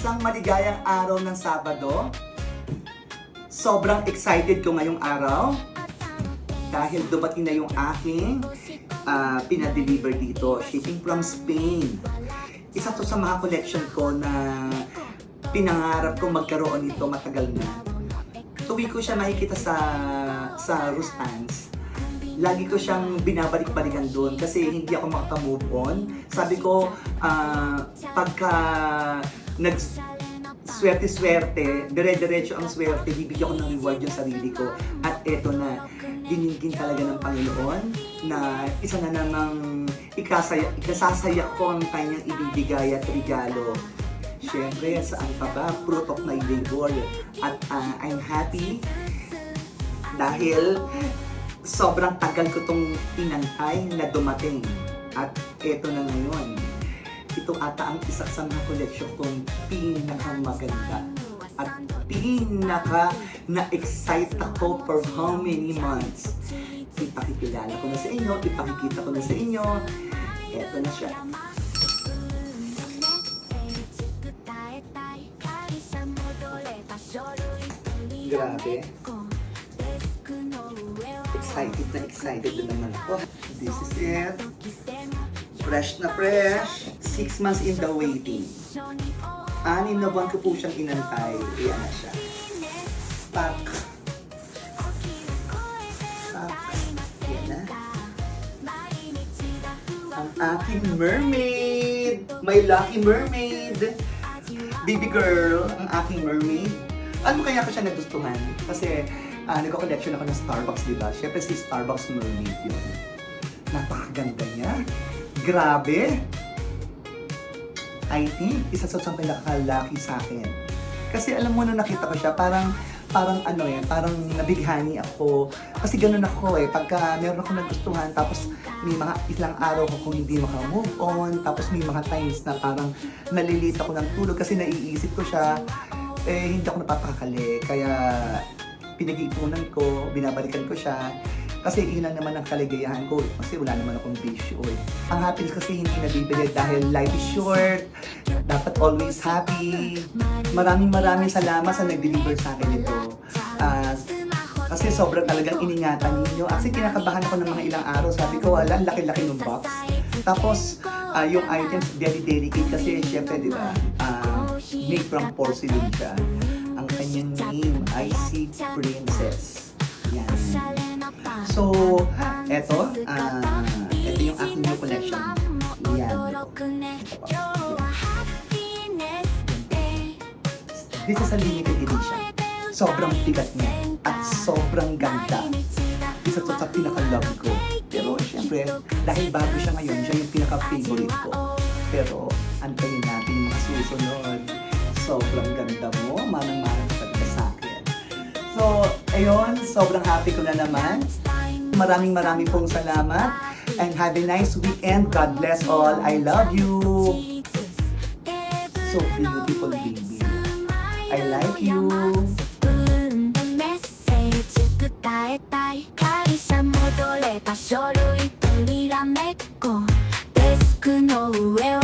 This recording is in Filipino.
Isang maligayang araw ng Sabado. Sobrang excited ko ngayong araw dahil dumating na yung aking pinadeliver dito, shipping from Spain. Isa to sa mga collection ko na pinangarap kong magkaroon nito matagal na. Tuwi ko siya makikita sa Rustans. Lagi ko siyang binabalik-balikan doon kasi hindi ako maka-move on. Sabi ko, pagka swerte-swerte, dire-diretso ang swerte, bibigyan ko ng reward yung sarili ko. At eto na, ginigin talaga ng Panginoon na isa na namang ikasasaya ko ang kanyang ibibigay at regalo. Siyempre, saan pa ba? Fruit of my labor. At I'm happy dahil sobrang tagal ko itong inantay na dumating. At eto na ngayon. Ito ata ang isa sa mga collection kong pinakamaganda. At na-excite ako for how many months. Ipakikilala ko na sa inyo, ipakikita ko na sa inyo. Eto na siya. Grabe. Excited na naman ako. This is it. Fresh na fresh. 6 months in the waiting. 6 na buwan ko po siyang inantay. Iyan na siya. Pack. Yan na. Ang aking mermaid. My lucky mermaid. Baby girl, ang aking mermaid. Ano kaya ko siya nagustuhan? Kasi nagko-collection ako ng Starbucks, diba? Siyempre si Starbucks mermaid yun. Napakaganda niya. Grabe! I think, isa sa pinaka-lucky sa akin. Kasi alam mo, nung nakita ko siya, parang parang nabighani ako. Kasi ganun ako pagka meron ako nagustuhan, tapos may mga ilang araw ko kung hindi maka-move on, tapos may mga times na parang nalilate ako ng tulog kasi naiisip ko siya, hindi ako napapakali. Kaya pinag-iipunan ko, binabalikan ko siya. Kasi yun lang naman ang kaligayahan ko kasi wala naman akong bisyo Ang happiness kasi hindi nabibili dahil life is short. Dapat always happy. Maraming salamat sa nag-deliver sa akin ito. Kasi sobrang talagang iningatan ninyo. Kasi kinakabahan ako ng mga ilang araw. Sabi ko, wala, laki-laki ng box. Tapos, yung items very delicate kasi syempre, di ba, made from porcelain siya. Ang kanyang name ay Sea Princess. Yan. So, eto yung aking new collection. Yan. This is a limited edition. Sobrang bigat niya at sobrang ganda. Isa to sa pinaka-love ko. Pero syempre, dahil bago siya ngayon, siya yung pinaka-favorite ko. Pero antayin natin yung mga susunod. Sobrang ganda mo, manang-manang ka sa akin. So, ayun, sobrang happy ko na naman. Maraming pong salamat. And have a nice weekend. God bless all. I love you. So beautiful, baby. I like you. 会社戻れた書類とにらめっこデスクの上を